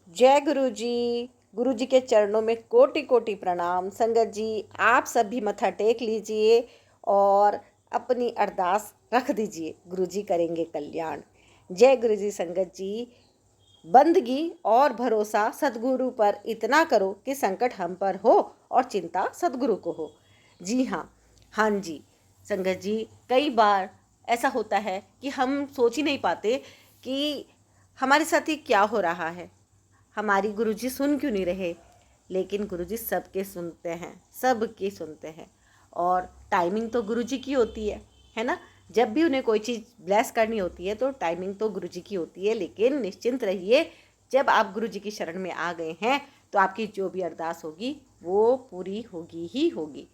जय गुरु जी। गुरु जी के चरणों में कोटि कोटि प्रणाम। संगत जी, आप सभी मत्था टेक लीजिए और अपनी अरदास रख दीजिए, गुरु जी करेंगे कल्याण। जय गुरु जी। संगत जी, बंदगी और भरोसा सदगुरु पर इतना करो कि संकट हम पर हो और चिंता सदगुरु को हो। जी हाँ, हाँ जी। संगत जी, कई बार ऐसा होता है कि हम सोच ही नहीं पाते कि हमारे साथ ही क्या हो रहा है, हमारी गुरुजी सुन क्यों नहीं रहे। लेकिन गुरुजी सबके सुनते हैं, सबकी सुनते हैं। और टाइमिंग तो गुरुजी की होती है ना। जब भी उन्हें कोई चीज़ ब्लेस करनी होती है तो टाइमिंग तो गुरुजी की होती है। लेकिन निश्चिंत रहिए, जब आप गुरुजी की शरण में आ गए हैं तो आपकी जो भी अरदास होगी वो पूरी होगी ही होगी।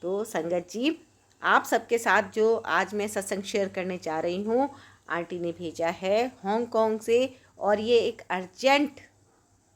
तो संगत जी, आप सबके साथ जो आज मैं सत्संग शेयर करने जा रही हूँ, आंटी ने भेजा है हांगकांग से। और ये एक अर्जेंट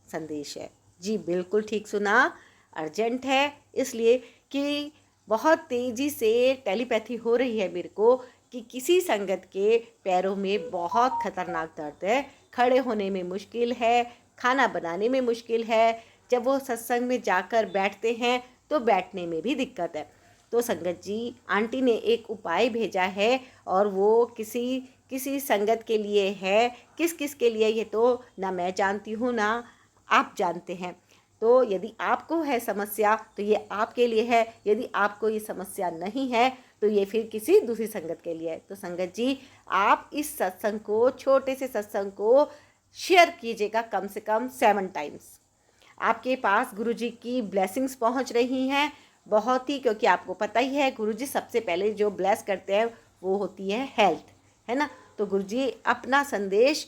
संदेश है। जी बिल्कुल ठीक सुना, अर्जेंट है। इसलिए कि बहुत तेज़ी से टेलीपैथी हो रही है मेरे को कि किसी संगत के पैरों में बहुत खतरनाक दर्द है, खड़े होने में मुश्किल है, खाना बनाने में मुश्किल है, जब वो सत्संग में जाकर बैठते हैं तो बैठने में भी दिक्कत है। तो संगत जी, आंटी ने एक उपाय भेजा है और वो किसी किसी संगत के लिए है। किस किस के लिए ये तो ना मैं जानती हूँ ना आप जानते हैं। तो यदि आपको है समस्या तो ये आपके लिए है, यदि आपको ये समस्या नहीं है तो ये फिर किसी दूसरी संगत के लिए है। तो संगत जी, आप इस सत्संग को, छोटे से सत्संग को शेयर कीजिएगा कम से कम 7 टाइम्स। आपके पास गुरुजी की ब्लेसिंग्स पहुंच रही हैं बहुत ही, क्योंकि आपको पता ही है गुरुजी सबसे पहले जो ब्लेस करते हैं वो होती है हेल्थ, है ना। तो गुरुजी अपना संदेश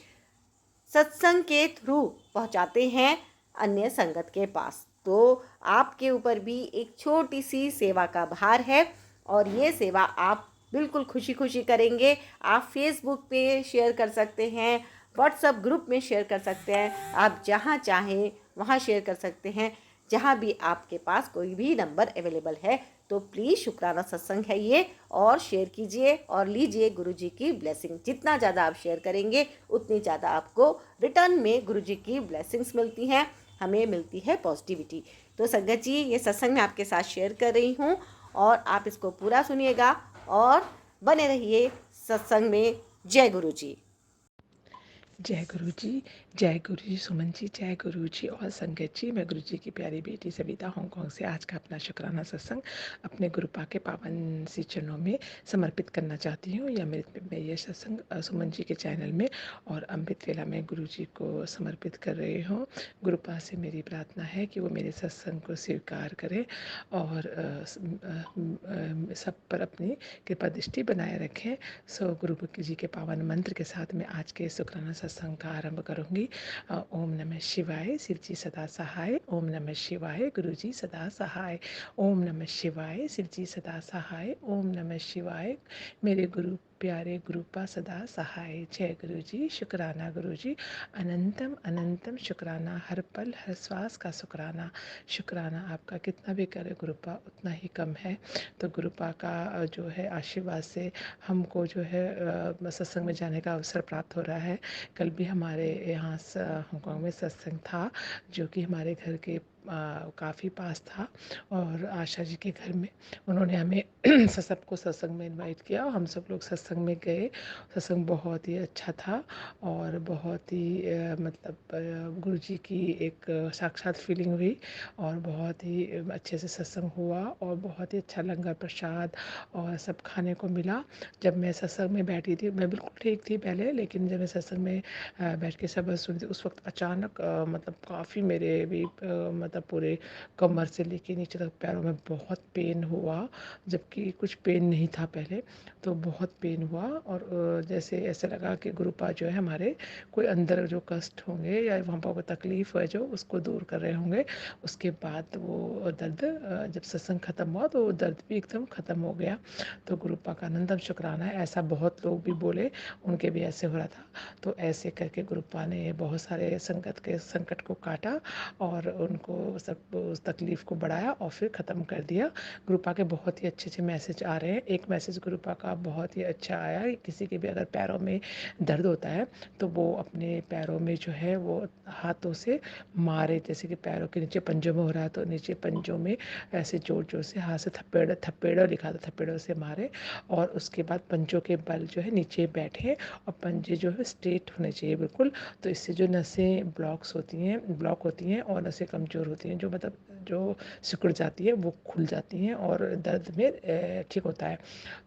सत्संग के थ्रू पहुंचाते हैं अन्य संगत के पास। तो आपके ऊपर भी एक छोटी सी सेवा का भार है और ये सेवा आप बिल्कुल खुशी खुशी करेंगे। आप फेसबुक पे शेयर कर सकते हैं, व्हाट्सएप ग्रुप में शेयर कर सकते हैं, आप जहाँ चाहें वहाँ शेयर कर सकते हैं। जहाँ भी आपके पास कोई भी नंबर अवेलेबल है तो प्लीज़, शुक्राना सत्संग है ये, और शेयर कीजिए और लीजिए गुरुजी की ब्लेसिंग। जितना ज़्यादा आप शेयर करेंगे उतनी ज़्यादा आपको रिटर्न में गुरुजी की ब्लेसिंग्स मिलती हैं, हमें मिलती है पॉजिटिविटी। तो संगत जी, ये सत्संग मैं आपके साथ शेयर कर रही हूँ और आप इसको पूरा सुनिएगा और बने रहिए सत्संग में। जय गुरु जी। जय गुरु जी। जय गुरु जी। सुमन जी, जय गुरु जी और संगत जी। मैं गुरु जी की प्यारी बेटी सविता हांगकांग से आज का अपना शुक्राना सत्संग अपने गुरुपा के पावन सी चरणों में समर्पित करना चाहती हूँ। या मैं ये सत्संग सुमन जी के चैनल में और अमृत वेला में गुरु जी को समर्पित कर रही हूँ। गुरुपा से मेरी प्रार्थना है कि वो मेरे सत्संग को स्वीकार करें और सब पर अपनी कृपा दृष्टि बनाए रखें। सो गुरु जी के पावन मंत्र के साथ मैं आज के शुक्राना सत्संग का आरंभ करूंगी। ओम नमः शिवाय, शिव जी सदा सहाय। ओम नमः शिवाय, गुरु जी सदा सहाय। ओम नमः शिवाय, शिव जी सदा सहाय। ओम नमः शिवाय, मेरे गुरु प्यारे गुरुपा सदा सहाय। जय गुरु जी। शुक्राना गुरु जी, अनंतम अनंतम शुक्राना, हर पल हर श्वास का शुक्राना। शुक्राना आपका कितना भी करे गुरुपा उतना ही कम है। तो गुरुपा का जो है आशीर्वाद से हमको जो है सत्संग में जाने का अवसर प्राप्त हो रहा है। कल भी हमारे यहाँ हांगकांग में सत्संग था जो कि हमारे घर के काफ़ी पास था और आशा जी के घर में उन्होंने हमें सबको सत्संग में इनवाइट किया और हम सब लोग सत्संग में गए। सत्संग बहुत ही अच्छा था और बहुत ही मतलब गुरु जी की एक साक्षात फीलिंग हुई और बहुत ही अच्छे से सत्संग हुआ और बहुत ही अच्छा लंगर प्रसाद और सब खाने को मिला। जब मैं सत्संग में बैठी थी, मैं बिल्कुल ठीक थी पहले, लेकिन जब मैं सत्संग में बैठ के सब सुनती उस वक्त अचानक मतलब काफ़ी मेरे भी मतलब पूरे कमर से लेके नीचे तक पैरों में बहुत पेन हुआ, जबकि कुछ पेन नहीं था पहले। तो बहुत पेन हुआ और जैसे ऐसा लगा कि गुरुपा जो है हमारे कोई अंदर जो कष्ट होंगे या वहाँ पर कोई तकलीफ़ है जो उसको दूर कर रहे होंगे। उसके बाद वो दर्द जब सत्संग ख़त्म हुआ तो वो दर्द भी एकदम ख़त्म हो गया। तो गुरुपा का अनंतम शुक्राना है। ऐसा बहुत लोग भी बोले, उनके भी ऐसे हो रहा था। तो ऐसे करके गुरुपा ने बहुत सारे संकट को काटा और उनको सब उस तकलीफ़ को बढ़ाया और फिर ख़त्म कर दिया। गुरुपा के बहुत ही अच्छे-अच्छे मैसेज आ रहे हैं। एक मैसेज गुरुपा का बहुत ही अच्छा आया है, किसी के भी अगर पैरों में दर्द होता है तो वो अपने पैरों में जो है वो हाथों से मारे, जैसे कि पैरों के नीचे पंजों में हो रहा है तो नीचे पंजों में ऐसे ज़ोर-ज़ोर से हाथ से थप्पेड़ो लिखा था, थप्पेड़ों से मारे और उसके बाद पंजों के बल जो है नीचे बैठे और पंजे जो है स्ट्रेट होने चाहिए बिल्कुल। तो इससे जो नसें ब्लॉक होती हैं और नसें कमज़ोर होती हैं, जो मतलब जो सिकुड़ जाती है वो खुल जाती हैं और दर्द में ठीक होता है।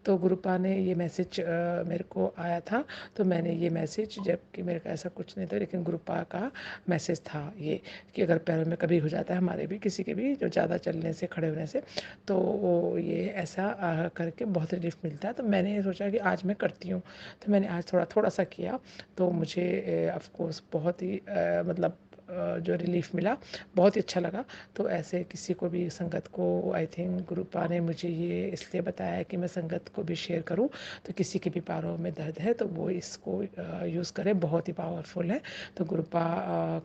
तो गुरुपा ने ये मैसेज मेरे को आया था, तो मैंने ये मैसेज, जबकि मेरे को ऐसा कुछ नहीं था लेकिन गुरुपा का मैसेज था ये, कि अगर पैरों में कभी हो जाता है, हमारे भी किसी के भी, जो ज़्यादा चलने से खड़े होने से, तो वो ये ऐसा करके बहुत रिलीफ मिलता है। तो मैंने सोचा कि आज मैं करती हूँ, तो मैंने आज थोड़ा थोड़ा सा किया, तो मुझे ऑफ कोर्स बहुत ही मतलब जो रिलीफ मिला, बहुत ही अच्छा लगा। तो ऐसे किसी को भी संगत को, आई थिंक गुरुपा ने मुझे ये इसलिए बताया है कि मैं संगत को भी शेयर करूं, तो किसी के भी पैरों में दर्द है तो वो इसको यूज़ करें, बहुत ही पावरफुल है। तो गुरुपा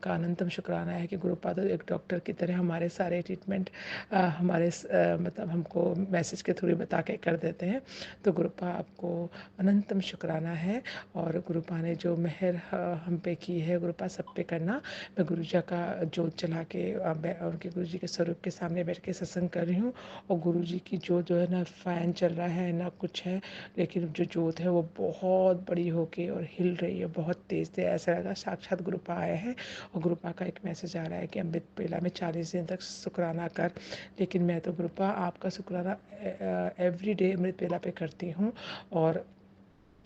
का अनंतम शुक्राना है कि गुरुपा तो एक डॉक्टर की तरह हमारे सारे ट्रीटमेंट मतलब हमको मैसेज के थ्रू बता के कर देते हैं। तो गुरुपा आपको अनंतम शुक्राना है, और गुरुपा ने जो मेहर हम पे की है, गुरुपा सब पे करना। मैं गुरु जी का जोत जला के उनके गुरु जी के स्वरूप के सामने बैठ के सत्संग कर रही हूँ, और गुरु जी की जोत जो है ना फ़ैन चल रहा है ना कुछ है, लेकिन जो जोत है वो बहुत बड़ी होके और हिल रही है बहुत तेज़ से, ऐसा लगा साक्षात गुरुपा आए हैं। और गुरुपा का एक मैसेज आ रहा है कि अमृत बेला में 40 दिन तक शुक्राना कर। लेकिन मैं तो गुरुपा आपका शुक्राना एवरी डे अमृत बेला पे करती हूँ, और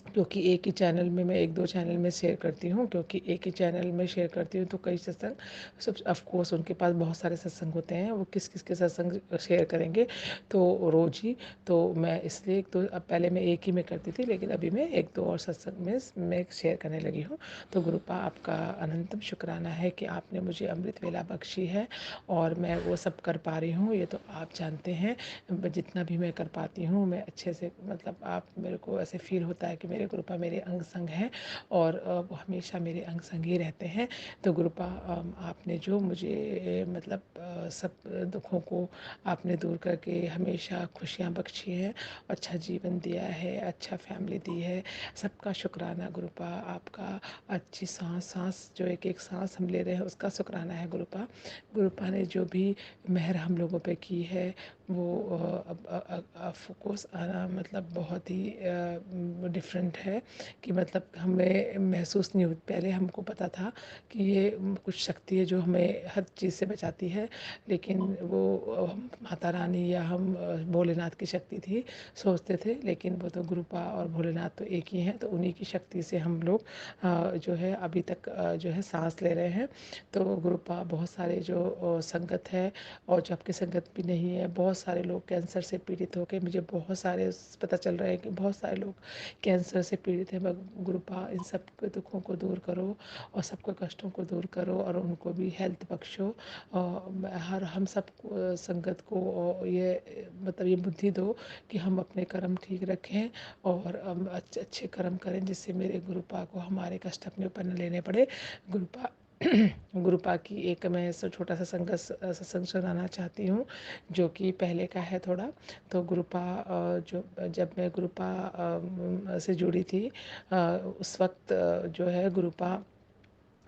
क्योंकि एक ही चैनल में मैं एक दो चैनल में शेयर करती हूँ, क्योंकि एक ही चैनल में शेयर करती हूँ तो कई सत्संग, सब ऑफ कोर्स उनके पास बहुत सारे सत्संग होते हैं, वो किस किस के सत्संग शेयर करेंगे, तो रोज़ ही। तो मैं इसलिए एक तो, अब पहले मैं एक ही में करती थी, लेकिन अभी मैं एक दो और सत्संग में मैं शेयर करने लगी हूँ। तो गुरुपा आपका अनंतम शुक्राना है कि आपने मुझे अमृत वेला बख्शी है, और मैं वो सब कर पा रही हूँ, ये तो आप जानते हैं। जितना भी मैं कर पाती हूँ मैं अच्छे से, मतलब आप, मेरे को ऐसे फील होता है कि मेरे गुरुपा मेरे अंग संग हैं, और वो हमेशा मेरे अंग संग ही रहते हैं। तो गुरुपा आपने जो मुझे मतलब सब दुखों को आपने दूर करके हमेशा खुशियाँ बख्शी हैं, अच्छा जीवन दिया है, अच्छा फैमिली दी है, सबका शुक्राना गुरुपा आपका। अच्छी सांस जो एक एक सांस हम ले रहे हैं उसका शुक्राना है गुरुपा। गुरुपा ने जो भी मेहर हम लोगों पे की है वो ऑफ कोर्स मतलब बहुत ही डिफरेंट है, कि मतलब हमें महसूस नहीं हुई। पहले हमको पता था कि ये कुछ शक्ति है जो हमें हर चीज़ से बचाती है, लेकिन वो माता रानी या हम भोलेनाथ की शक्ति थी सोचते थे, लेकिन वो तो गुरुपा और भोलेनाथ तो एक ही हैं, तो उन्हीं की शक्ति से हम लोग जो है अभी तक जो है सांस ले रहे हैं। तो गुरुपा बहुत सारे जो संगत है, और जो आपकी संगत भी नहीं है, बहुत सारे लोग कैंसर से पीड़ित होकर, मुझे बहुत सारे पता चल रहे हैं कि बहुत सारे लोग कैंसर से पीड़ित हैं। गुरुपा इन सब के दुखों को दूर करो और सबके कष्टों को दूर करो, और उनको भी हेल्थ बख्शो। और हर हम सब संगत को ये मतलब ये बुद्धि दो कि हम अपने कर्म ठीक रखें, और अच्छे अच्छे कर्म करें, जिससे मेरे गुरुपा को हमारे कष्ट अपने ऊपर न लेने पड़े। गुरुपा गुरुपा की एक मैं छोटा सा सत्संग सुनाना चाहती हूँ, जो कि पहले का है थोड़ा। तो गुरुपा जो जब मैं गुरुपा से जुड़ी थी, उस वक्त जो है गुरुपा,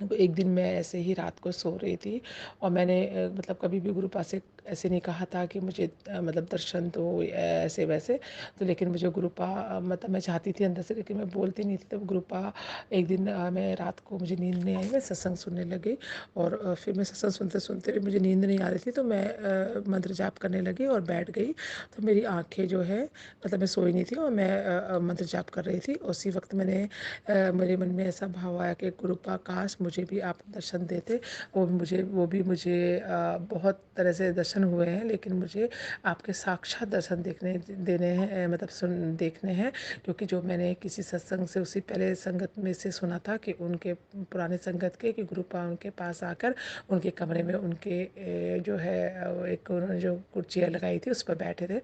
एक दिन मैं ऐसे ही रात को सो रही थी, और मैंने मतलब कभी भी गुरुपा से ऐसे नहीं कहा था कि मुझे मतलब दर्शन तो ऐसे वैसे, तो लेकिन मुझे गुरुपा मतलब मैं चाहती थी अंदर से, लेकिन मैं बोलती नहीं थी। तो गुरुपा एक दिन मैं रात को, मुझे नींद नहीं आई, मैं सत्संग सुनने लगी, और फिर मैं सत्संग सुनते सुनते भी मुझे नींद नहीं आ रही थी, तो मैं मंत्र जाप करने लगी और बैठ गई। तो मेरी आँखें जो है, मतलब मैं सोई नहीं थी और मैं मंत्र जाप कर रही थी। उसी वक्त मेरे मन में ऐसा भाव आया कि गुरुपा काश मुझे भी आप दर्शन देते, वो भी मुझे बहुत तरह से दर्शन दर्शन हुए हैं, लेकिन मुझे आपके साक्षात दर्शन देने हैं, मतलब देखने हैं। क्योंकि जो मैंने किसी सत्संग से उसी पहले संगत में से सुना था कि उनके पुराने संगत के कि गुरुपा उनके पास आकर उनके कमरे में उनके जो है एक उन्होंने जो कुर्सियाँ लगाई थी उस पर बैठे थे।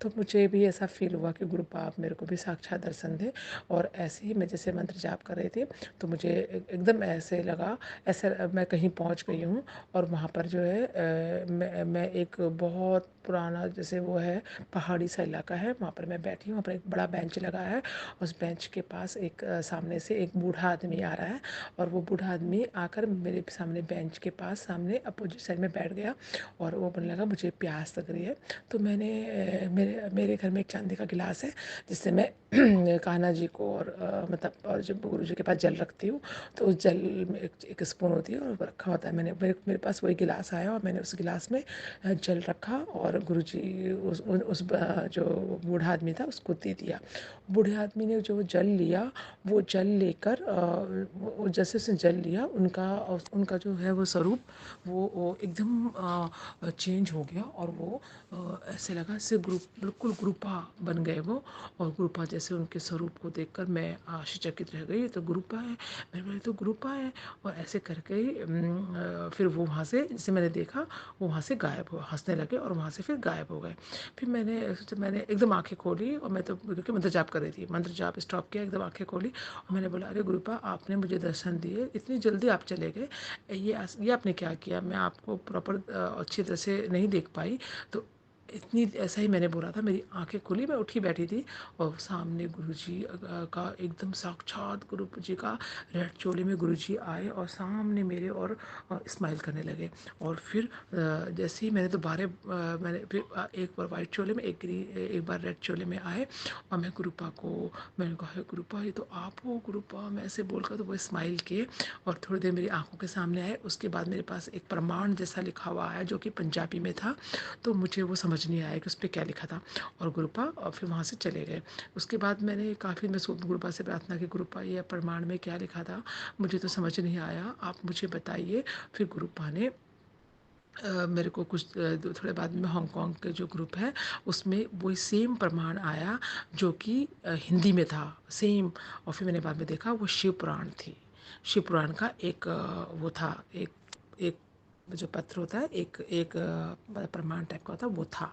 तो मुझे भी ऐसा फील हुआ कि गुरुपा आप मेरे को भी साक्षात दर्शन दें। और ऐसे ही मैं जैसे मंत्र जाप कर रही थी तो मुझे एकदम ऐसे लगा, ऐसे मैं कहीं पहुंच गई हूँ और वहाँ पर जो है मैं एक बहुत पुराना जैसे वो है पहाड़ी सा इलाका है, वहाँ पर मैं बैठी हूँ। वहाँ पर एक बड़ा बेंच लगा है, उस बेंच के पास एक सामने से एक बूढ़ा आदमी आ रहा है और वो बूढ़ा आदमी आकर मेरे सामने बेंच के पास सामने अपोजिट साइड में बैठ गया और वो बोलने लगा मुझे प्यास लग रही है। तो मैंने मेरे मेरे घर में एक चांदी का गिलास है जिससे मैं कान्हा जी को और मतलब और जब गुरु जी के पास जल रखती हूँ तो उस जल में एक स्पून होती है और वो रखा होता है। मेरे पास वही गिलास आया और मैंने उस गिलास में जल रखा और गुरु जी जो बूढ़ा आदमी था उसको दे दिया। बूढ़े आदमी ने जो जल लिया वो जल लेकर जैसे उसने जल लिया उनका जो है वो स्वरूप वो एकदम चेंज हो गया और वो ऐसे लगा से बिल्कुल गुरुपा बन गए वो। और गुरुपा जैसे उनके स्वरूप को देखकर मैं आश्चर्यचकित रह गई, तो गुरुपा है, मैंने बोला तो गुरुपा है। और ऐसे करके फिर वो वहाँ से जैसे मैंने देखा वो वहाँ से गायब हुआ, हंसने लगे और वहाँ से फिर गायब हो गए। फिर मैंने एकदम आंखें खोली और मैं तो क्योंकि मंत्र जाप कर रही थी, मंत्र जाप स्टॉप किया, एकदम आंखें खोली और मैंने बोला अरे गुरुपा आपने मुझे दर्शन दिए, इतनी जल्दी आप चले गए, ये आपने क्या किया, मैं आपको प्रॉपर अच्छी तरह से नहीं देख पाई। तो इतनी ऐसा ही मैंने बोला था, मेरी आंखें खुली, मैं उठी बैठी थी और सामने गुरुजी का एकदम साक्षात गुरु जी का रेड चोले में गुरुजी आए और सामने मेरे और स्माइल करने लगे। और फिर जैसे ही मैंने फिर एक बार वाइट चोले में एक बार रेड चोले में आए और मैं गुरुपा को मैंने कहा गुरुपा ये तो आप हो गुरुपा, मैं ऐसे बोलकर तो वो स्माइल किए और थोड़ी देर मेरी आंखों के सामने आए। उसके बाद मेरे पास एक प्रमाण जैसा लिखा हुआ आया जो कि पंजाबी में था, तो मुझे वो समझ नहीं आया कि उस पर क्या लिखा था। और गुरुपा और फिर वहाँ से चले गए। उसके बाद मैंने काफ़ी मैं गुरुपा से प्रार्थना की, गुरुपा ये प्रमाण में क्या लिखा था, मुझे तो समझ नहीं आया, आप मुझे बताइए। फिर गुरुपा ने मेरे को कुछ थोड़े बाद में हांगकांग के जो ग्रुप है उसमें वही सेम प्रमाण आया जो कि हिंदी में था सेम। और फिर मैंने बाद में देखा वो शिव पुराण थी, शिव पुराण का एक वो था, एक एक जो पत्र होता है एक एक प्रमाण टाइप का होता है वो था।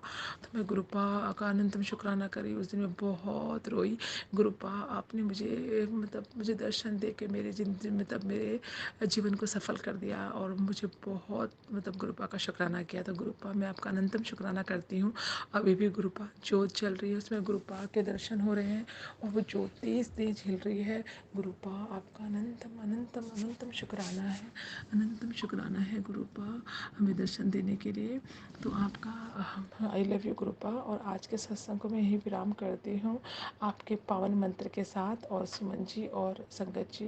तो मैं गुरुपा का अनंतम शुक्राना करी, उस दिन मैं बहुत रोई। गुरुपा आपने मुझे दर्शन दे के मेरे जिंदगी मतलब मेरे जीवन को सफल कर दिया और मुझे बहुत गुरुपा का शुक्राना किया। तो गुरुपा मैं आपका अनंतम शुक्राना करती हूँ। अभी भी गुरुपा ज्योत चल रही है, उसमें गुरुपा के दर्शन हो रहे हैं और वो ज्योत तेज तेज हिल रही है। गुरुपा आपका अनंतम अनंतम अनंतम शुक्राना है, अनंतम शुक्राना है गुरुपा हमें दर्शन देने के लिए। तो आपका आई लव यू गुरुपा। और आज के सत्संग को मैं यही विराम करती हूँ आपके पावन मंत्र के साथ। और सुमन जी और संगत जी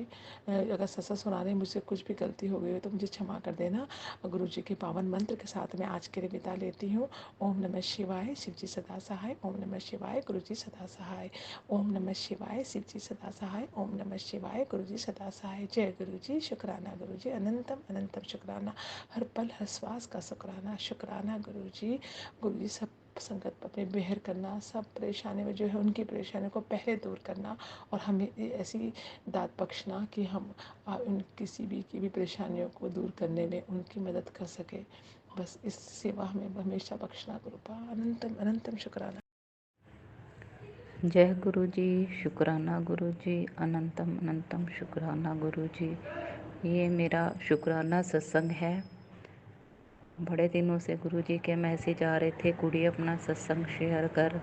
अगर सत्संग सुनाने मुझसे कुछ भी गलती हो गई हो तो मुझे क्षमा कर देना। गुरु जी के पावन मंत्र के साथ मैं आज के लिए विदा लेती हूँ। ओम नमः शिवाय, शिव जी सदा सहाय। ओम नमः शिवाय, गुरु जी सदा सहाय। ओम नमः शिवाय, शिव जी सदा सहाय। ओम नमः शिवाय, गुरु जी सदा सहाय। जय गुरु जी, शुक्राना गुरु जी, अनंतम अनंतम शुक्राना, हर पल हर श्वास का शुक्राना, शुक्राना गुरु जी। गुरु जी सब संगत पर अपने बेहर करना, सब परेशानी में जो है उनकी परेशानी को पहले दूर करना और हमें ऐसी दात बख्शना कि हम उन किसी भी की भी परेशानियों को दूर करने में उनकी मदद कर सके। बस इस सेवा हमें हमेशा बख्शना गुरुपा। अनंतम अनंतम शुक्राना। जय गुरु जी, शुक्राना गुरु जी, अनंतम अनंतम शुक्राना गुरु जी। ये मेरा शुक्राना सत्संग है। बड़े दिनों से गुरु जी के मैसेज आ रहे थे कुड़ी अपना सत्संग शेयर कर,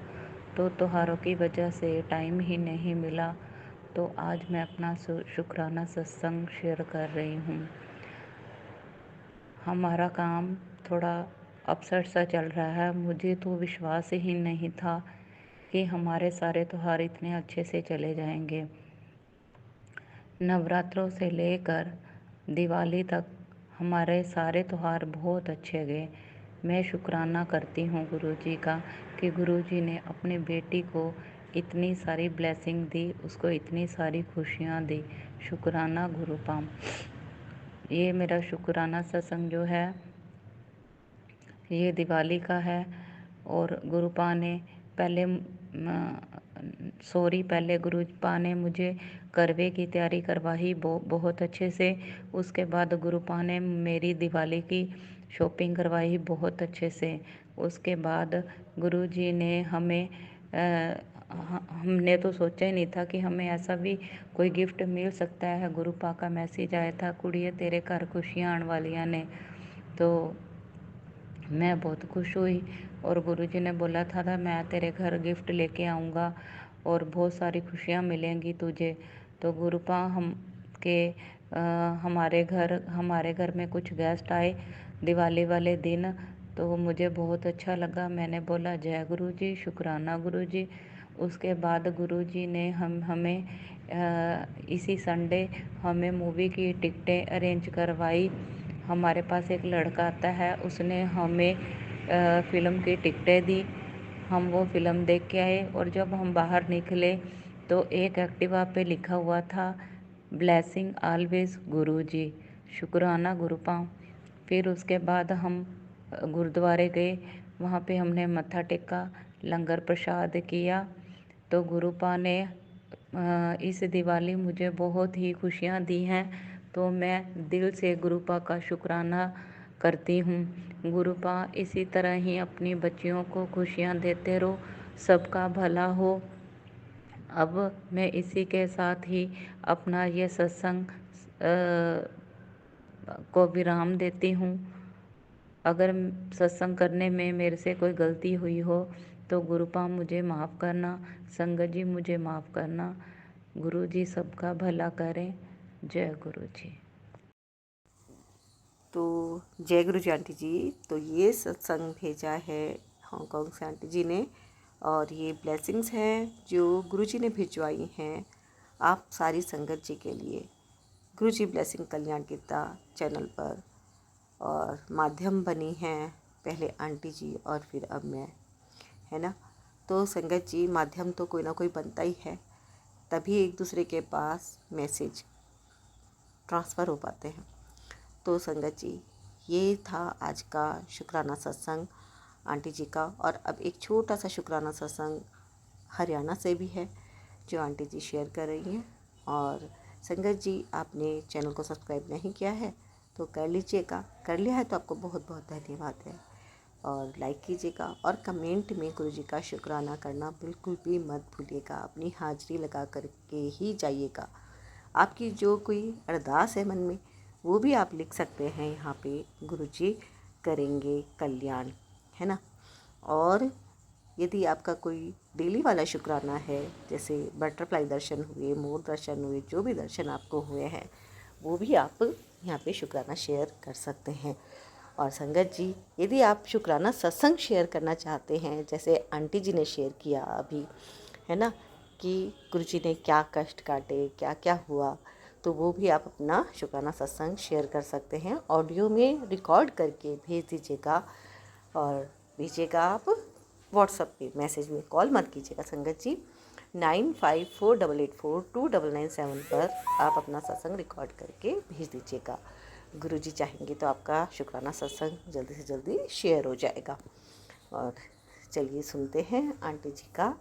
तो त्योहारों की वजह से टाइम ही नहीं मिला। तो आज मैं अपना शुक्राना सत्संग शेयर कर रही हूँ। हमारा काम थोड़ा अपसेट सा चल रहा है। मुझे तो विश्वास ही नहीं था कि हमारे सारे त्योहार इतने अच्छे से चले जाएंगे। नवरात्रों से लेकर दिवाली तक हमारे सारे त्योहार बहुत अच्छे गए। मैं शुक्राना करती हूँ गुरु जी का कि गुरु जी ने अपनी बेटी को इतनी सारी ब्लेसिंग दी, उसको इतनी सारी खुशियाँ दी। शुक्राना गुरुपाम। ये मेरा शुक्राना सत्संग जो है ये दिवाली का है। और गुरुपा ने पहले पहले गुरुपा ने मुझे करवे की तैयारी करवाई बहुत अच्छे से। उसके बाद गुरुपा ने मेरी दिवाली की शॉपिंग करवाई बहुत अच्छे से। उसके बाद गुरुजी ने हमें हमने तो सोचा ही नहीं था कि हमें ऐसा भी कोई गिफ्ट मिल सकता है। गुरुपा का मैसेज आया था, कुड़िए तेरे घर खुशियाँ आने वालियाँ ने। तो मैं बहुत खुश हुई और गुरुजी ने बोला था मैं तेरे घर गिफ्ट लेके आऊँगा और बहुत सारी खुशियाँ मिलेंगी तुझे। तो गुरुपा हमारे घर में कुछ गेस्ट आए दिवाली वाले दिन, तो मुझे बहुत अच्छा लगा। मैंने बोला जय गुरुजी, शुक्राना गुरुजी। उसके बाद गुरुजी ने हमें इसी संडे हमें मूवी की टिकटें अरेंज करवाई। हमारे पास एक लड़का आता है, उसने हमें फ़िल्म की टिकटें दी। हम वो फ़िल्म देख के आए और जब हम बाहर निकले तो एक एक्टिवा पे लिखा हुआ था ब्लेसिंग ऑलवेज गुरुजी, शुक्राना गुरुपा। फिर उसके बाद हम गुरुद्वारे गए, वहाँ पे हमने मत्था टेका, लंगर प्रसाद किया। तो गुरुपा ने इस दिवाली मुझे बहुत ही खुशियाँ दी हैं, तो मैं दिल से गुरुपा का शुक्राना करती हूँ। गुरुपा इसी तरह ही अपनी बच्चियों को खुशियाँ देते रहो, सबका भला हो। अब मैं इसी के साथ ही अपना ये सत्संग को विराम देती हूँ। अगर सत्संग करने में मेरे से कोई गलती हुई हो तो गुरुपा मुझे माफ़ करना, संगत जी मुझे माफ़ करना। गुरु जी सबका भला करें। जय गुरु जी। तो जय गुरु जी आंटी जी। तो ये सत्संग भेजा है हांगकांग से आंटी जी ने, और ये ब्लेसिंग्स हैं जो गुरु जी ने भिजवाई हैं आप सारी संगत जी के लिए। गुरु जी ब्लेसिंग कल्याण गीता चैनल पर, और माध्यम बनी हैं पहले आंटी जी और फिर अब मैं, है ना। तो संगत जी माध्यम तो कोई ना कोई बनता ही है, तभी एक दूसरे के पास मैसेज ट्रांसफ़र हो पाते हैं। तो संगत जी ये था आज का शुक्राना सत्संग आंटी जी का। और अब एक छोटा सा शुक्राना सत्संग हरियाणा से भी है जो आंटी जी शेयर कर रही हैं। और संगत जी आपने चैनल को सब्सक्राइब नहीं किया है तो कर लीजिएगा, कर लिया है तो आपको बहुत बहुत धन्यवाद है। और लाइक कीजिएगा और कमेंट में गुरु जी का शुक्राना करना बिल्कुल भी मत भूलिएगा। अपनी हाजिरी लगा करके ही जाइएगा। आपकी जो कोई अरदास है मन में वो भी आप लिख सकते हैं यहाँ पे, गुरु जी करेंगे कल्याण, है ना। और यदि आपका कोई डेली वाला शुक्राना है, जैसे बटरफ्लाई दर्शन हुए, मोर दर्शन हुए, जो भी दर्शन आपको हुए हैं वो भी आप यहाँ पे शुक्राना शेयर कर सकते हैं। और संगत जी यदि आप शुक्राना सत्संग शेयर करना चाहते हैं, जैसे आंटी जी ने शेयर किया अभी, है ना, कि गुरु जी ने क्या कष्ट काटे, क्या क्या हुआ, तो वो भी आप अपना शुक्राना सत्संग शेयर कर सकते हैं। ऑडियो में रिकॉर्ड करके भेज दीजिएगा और भेजिएगा आप व्हाट्सएप पे, मैसेज में कॉल मत कीजिएगा संगत जी। 9548842997 पर आप अपना सत्संग रिकॉर्ड करके भेज दीजिएगा। गुरु जी चाहेंगे तो आपका शुक्राना सत्संग जल्दी से जल्दी शेयर हो जाएगा। और चलिए सुनते हैं आंटी जी का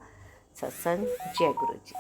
सत्संग। जय गुरु जी।